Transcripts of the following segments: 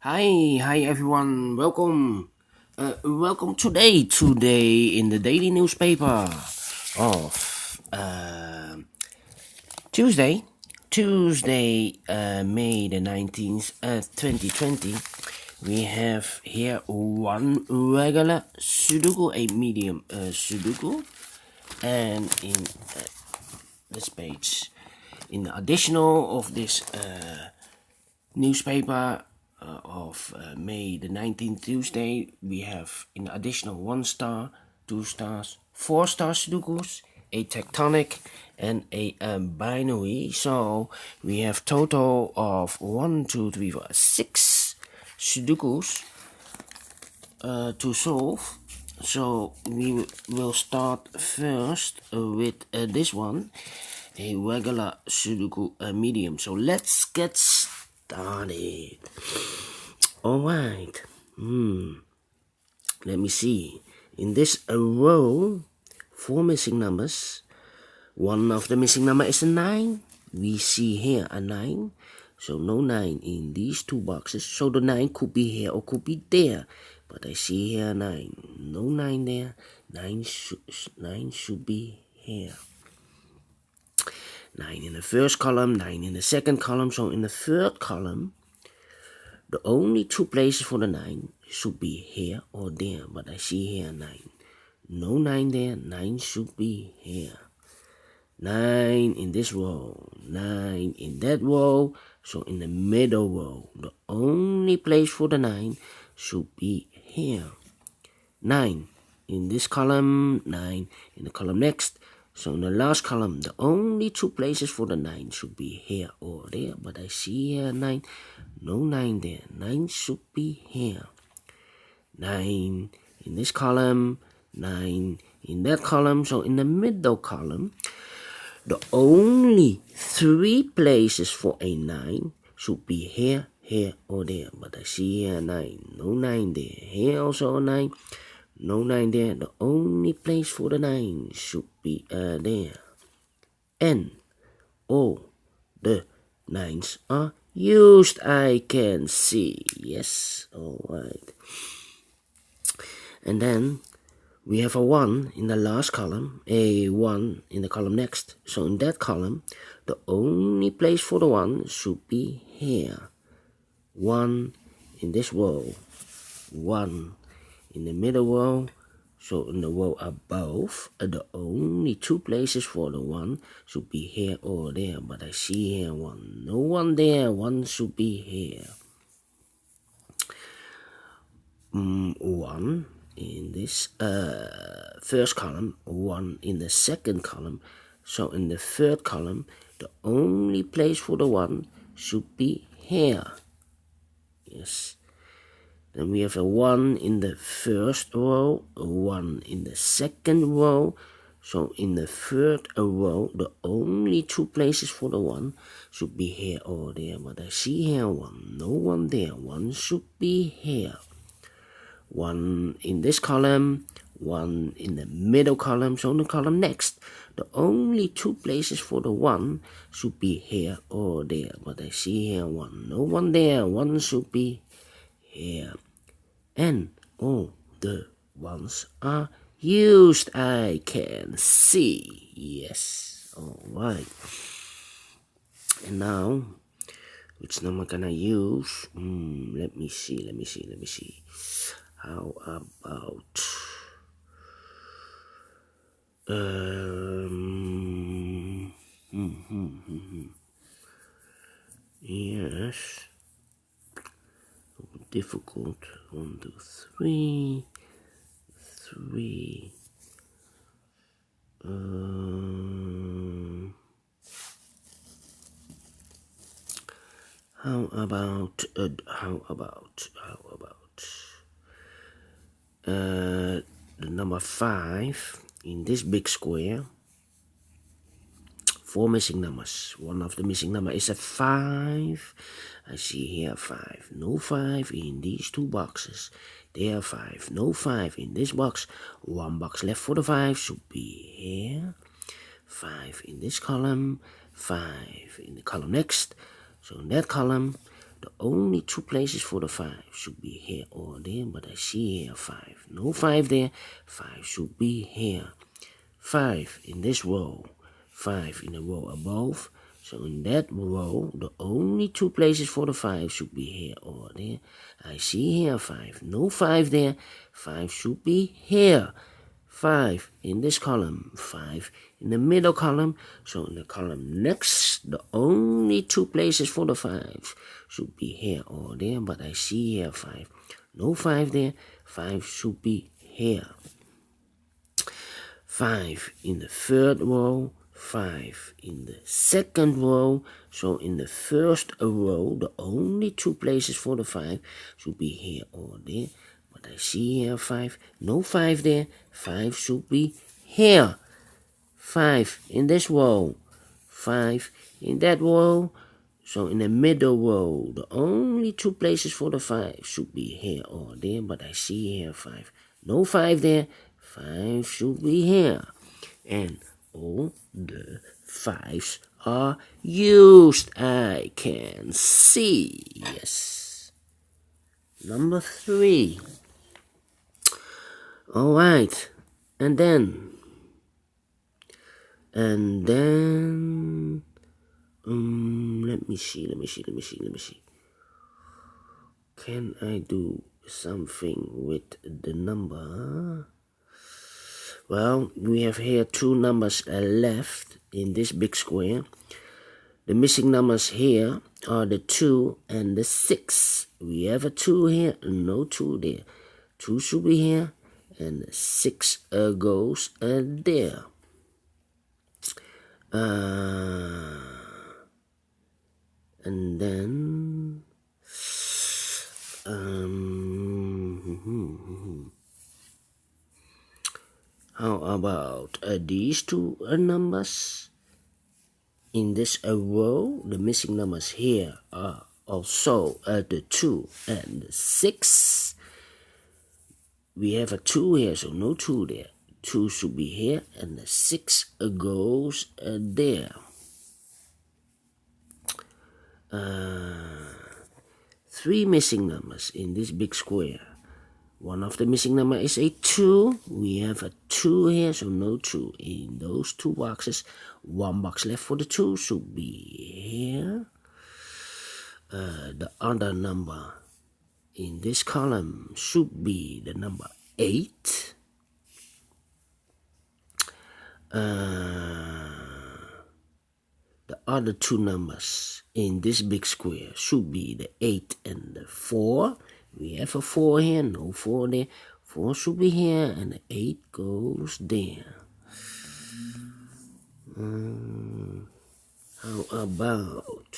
Hi everyone. Welcome today in the daily newspaper of Tuesday, May the 19th, 2020. We have here one regular Sudoku, a medium Sudoku, and in this page, in the additional of this newspaper of May the 19th, Tuesday, we have in additional 1 star, 2 stars, 4 star Sudokus, a tectonic, and a binary. So we have total of 1, 2, 3, 4, 6 Sudokus to solve. So we will start first with this one, a regular Sudoku medium. So let's get started. Alright. Let me see. In this row, 4 missing numbers. One of the missing number is a 9. We see here a 9. So no 9 in these two boxes. So the 9 could be here or could be there. But I see here a 9. No 9 there. 9 should be here. 9 in the first column, 9 in the second column. So in the third column, the only 2 places for the 9 should be here or there. But I see here 9. No 9 there. 9 should be here. 9 in this row. 9 in that row. So in the middle row, the only place for the 9 should be here. 9 in this column. 9 in the column next. So in the last column, the only 2 places for the 9 should be here or there. But I see here 9. No 9 there. 9 should be here. 9 in this column. 9 in that column. So in the middle column, the only 3 places for a 9 should be here, here, or there. But I see here 9. No 9 there. Here also a 9. No 9 there. The only place for the 9 should be there. And all the 9s are used, I can see. Yes, alright. And then we have a 1 in the last column, a 1 in the column next. So in that column, the only place for the 1 should be here. 1 in this row, 1 in the middle row. So in the row above, the only 2 places for the 1 should be here or there. But I see here 1. No 1 there. 1 should be here. 1 in this first column, 1 in the second column. So in the third column, the only place for the 1 should be here. Yes. Then we have a 1 in the first row, a 1 in the second row. So in the third row, the only 2 places for the 1 should be here or there. But I see here 1. No 1 there. 1 should be here. 1 in this column, 1 in the middle column. So in the column next, the only 2 places for the 1 should be here or there. But I see here 1. No 1 there. 1 should be here. And all the 1s are used, I can see. Yes, alright. And now, which number can I use? Let me see. How about yes, difficult. 1, 2, 3. How about the number 5 in this big square? 4 missing numbers. One of the missing number is a 5. I see here 5. No 5 in these 2 boxes. There 5. No 5 in this box. 1 box left for the 5 should be here. 5 in this column. 5 in the column next. So in that column, The only 2 places for the 5 should be here or there, but I see here 5. No 5 there. 5 should be here. 5 in this row. 5 in the row above. So in that row, the only 2 places for the 5 should be here or there. I see here 5. No 5 there. 5 should be here. 5 in this column. 5 in the middle column. So in the column next, the only 2 places for the 5 should be here or there. But I see here 5. No 5 there. 5 should be here. 5 in the third row. 5 in the second row. So in the first row, the only 2 places for the 5 should be here or there. But I see here 5. No 5 there. 5 should be here. 5 in this row. 5 in that row. So in the middle row, the only 2 places for the 5 should be here or there. But I see here 5. No 5 there. 5 should be here. And all the 5s are used. I can see. Yes. Number 3. Alright. And then let me see. Can I do something with the number? Well, we have here 2 numbers left in this big square. The missing numbers here are the 2 and the 6. We have a 2 here, no 2 there. 2 should be here, and 6 goes there. And then how about these 2 numbers? In this row, the missing numbers here are also the 2 and the 6. We have a 2 here, so no 2 there. 2 should be here, and the 6 goes there. 3 missing numbers in this big square. One of the missing number is a 2. We have a 2 here, so no 2 in those 2 boxes. 1 box left for the 2 should be here. The other number in this column should be the number 8. The other 2 numbers in this big square should be the 8 and the 4. We have a 4 here, no 4 there. 4 should be here, and the 8 goes there. How about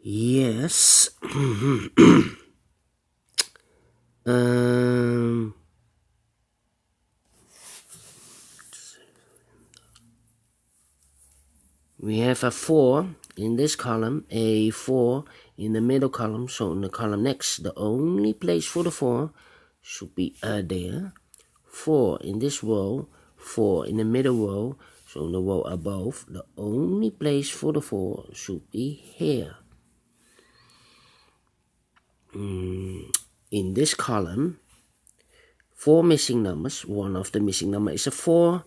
yes. We have a 4 in this column, a 4 in the middle column. So in the column next, the only place for the 4 should be there. 4 in this row, 4 in the middle row. So in the row above, the only place for the 4 should be here. In this column, 4 missing numbers. One of the missing number is a 4.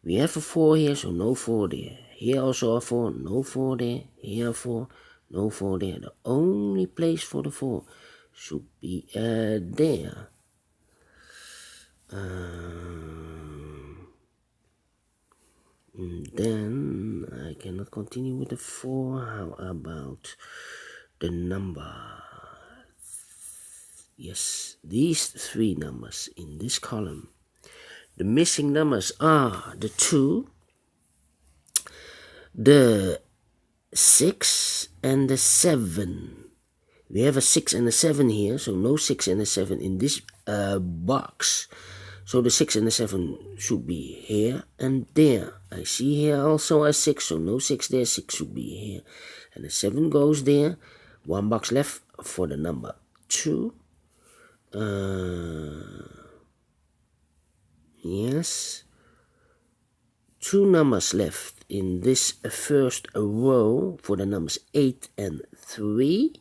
We have a 4 here, so no 4 there. Here also a 4, no 4 there. Here a 4, no 4 there. The only place for the 4 should be there. Then I cannot continue with the 4. How about the number? Yes, these 3 numbers in this column. The missing numbers are the 2, the 6, and the 7. We have a 6 and a 7 here, so no 6 and a 7 in this box. So the 6 and the 7 should be here and there. I see here also a 6, so no 6 there. 6 should be here. And the 7 goes there. 1 box left for the number 2. Yes. 2 numbers left in this first row for the numbers 8 and 3.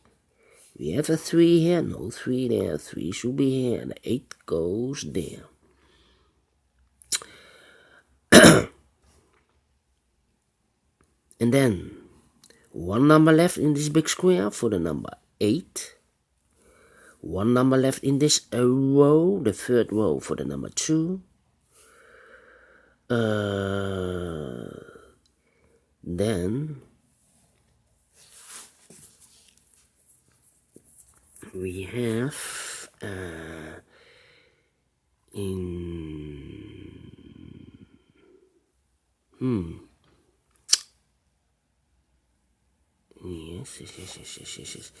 We have a 3 here, no 3 there, 3 should be here, and 8 goes there. And then 1 number left in this big square for the number 8. 1 number left in this row, the third row, for the number 2. Then we have yes.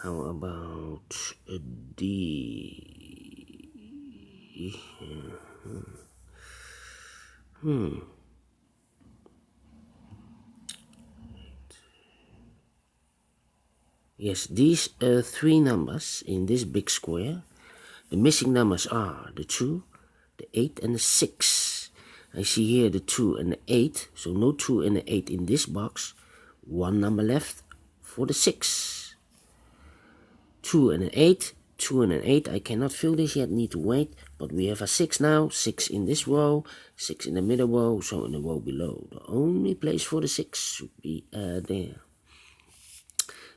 How about a D? Yes, these 3 numbers in this big square. The missing numbers are the 2, the 8, and the 6. I see here the 2 and the 8, so no 2 and the 8 in this box. 1 number left for the 6. 2 and an 8, 2 and an 8. I cannot fill this yet, need to wait. But we have a 6 now, 6 in this row, 6 in the middle row, so in the row below. The only place for the 6 should be there.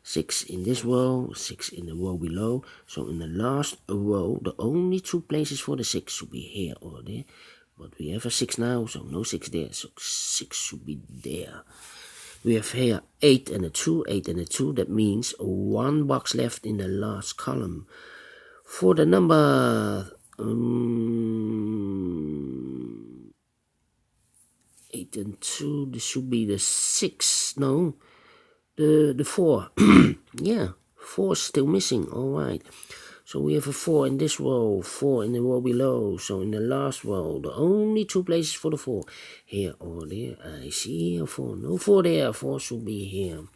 6 in this row, 6 in the row below. So in the last row, the only 2 places for the 6 should be here or there. But we have a 6 now, so no 6 there, so 6 should be there. We have here 8 and a 2, 8 and a 2. That means 1 box left in the last column. For the number 8 and 2, this should be the 6. No, the 4. Yeah, 4 is still missing. All right. So we have a 4 in this row, 4 in the row below. So in the last row, the only 2 places for the 4, here or there. I see here 4. No 4 there. 4 should be here.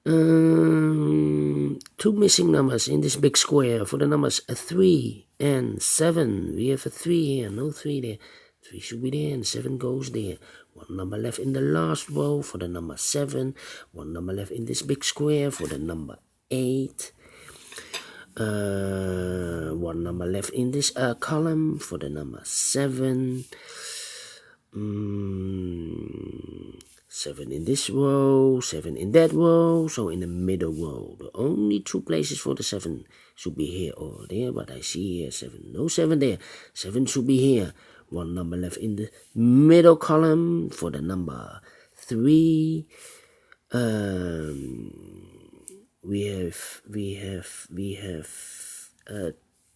2 missing numbers in this big square for the numbers 3 and 7. We have a 3 here. No 3 there. 3 should be there and 7 goes there. 1 number left in the last row for the number 7. 1 number left in this big square for the number 8. 1 number left in this column for the number 7. 7 in this row, 7 in that row, so in the middle row. The only 2 places for the 7 should be here or there, but I see here 7. No 7 there. 7 should be here. 1 number left in the middle column for the number 3. We have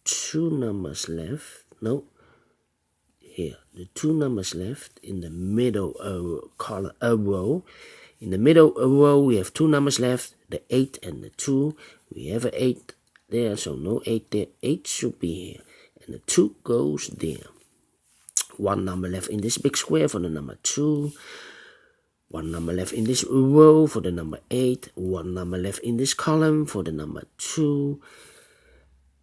2 numbers left. No, here the 2 numbers left in the middle column row. In the middle row we have 2 numbers left, the 8 and the 2. We have an 8 there, so no 8 there. 8 should be here, and the 2 goes there. 1 number left in this big square for the number 2. 1 number left in this row for the number 8. 1 number left in this column for the number 2.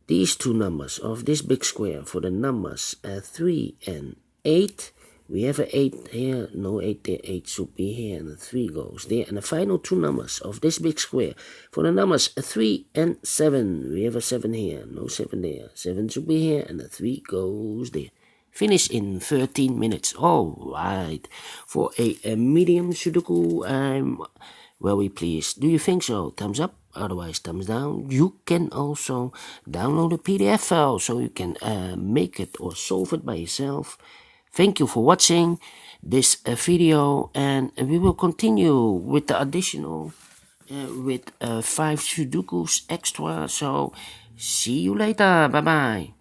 These 2 numbers of this big square for the numbers 3 and 8. We have an 8 here, no 8 there. 8 should be here, and the 3 goes there. And the final 2 numbers of this big square for the numbers 3 and 7. We have a 7 here, no 7 there. 7 should be here, and the 3 goes there. Finish in 13 minutes. All right. For a medium Sudoku, I'm very pleased. Do you think so? Thumbs up. Otherwise, thumbs down. You can also download a PDF file so you can make it or solve it by yourself. Thank you for watching this video, and we will continue with the additional with 5 Sudokus extra. So see you later. Bye bye.